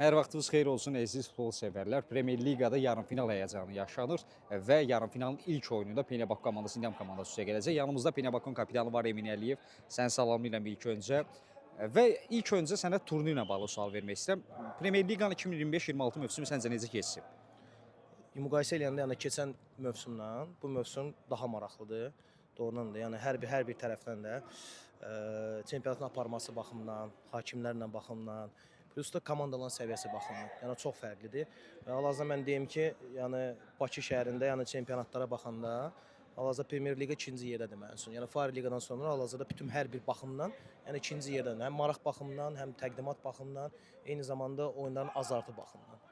Hər vaxtınız xeyir olsun əziz futbol sevərlər. Premyer Liqada yarımfinal həyəcanı yaşanır və yarımfinalın ilk oyununda Penerbahçe komandası İnam komandası üstə gələcək. Yanımızda Penerbahçe'nin kapitanı var Emin Əliyev. Səni salamlayıram ilk öncə. Və ilk öncə sənə turnu ilə bağlı sual vermək istəyirəm. Premyer Liqanın 2025-26 mövsümü səncə necə keçsin? Müqayisə eləyəndə yəni keçən mövsümlə bu mövsüm daha maraqlıdır. Doğrudan da, yəni hər bir tərəfdən də çempionatın aparması baxımından, hakimlərlə baxımından, plus da komandaların səviyyəsi baxımından, yəni çox fərqlidir. Və hal-hazırda mən deyim ki, yəni Bakı şəhərində, yəni çempionatlara baxanda hal-hazırda Premyer Liqa ikinci yerdədir mənim üçün. Yəni Far Liqadan sonra hal-hazırda bütün hər bir baxımdan, yəni ikinci yerdədir. Həm maraq baxımından, həm təqdimat baxımından, eyni zamanda oyunların azartı baxımından.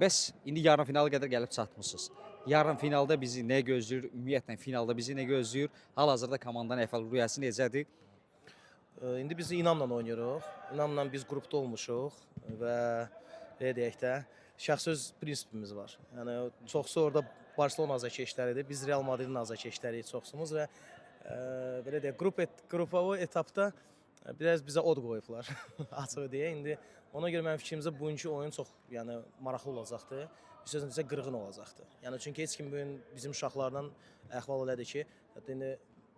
Bəs indi yarımfinala qədər gəlib çatmısınız. Yarımfinalda bizi nə gözləyir? Ümumiyyətlə finalda bizi nə gözləyir? Hal-hazırda komandanın əhval-ruhiyyəsi necədir? İndi biz İnamla oynayırıq. İnamla biz qrupda olmuşuq və belə deyək də, şəxsi öz prinsipimiz var. Yəni çoxsu orada Barselona azarkeşləridir. Biz Real Madridin azarkeşləriyik çoxsumuz və belə deyək, qrupovo etapda biraz bizə od qoyublar. Açıq deyə. İndi ona görə mənim fikrimcə bugünkü oyun çox, yəni maraqlı olacaqdır. Bir sözlə desək qırğın olacaqdır. Yəni çünki heç kim bu gün bizim uşaqlardan əhval elədir ki, indi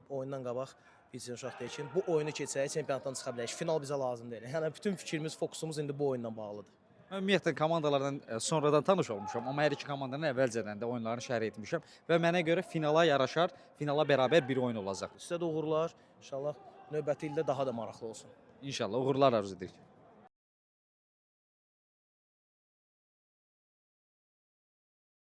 oyundan qabaq bizim uşaq deyir ki, bu oyunu keçək, çempionatdan çıxa bilərik. Final bizə lazım deyil. Yəni bütün fikrimiz, fokusumuz indi bu oyunla bağlıdır. Ümumiyyətlə komandalardan sonradan tanış olmuşam, amma hər iki komandanın əvvəlcədən də oyunlarını şərh etmişəm və mənə görə finala yaraşar, finala bərabər bir oyun olacaq. Sizə də uğurlar. İnşallah növbəti ildə daha da maraqlı olsun. İnşallah uğurlar arzu edirik.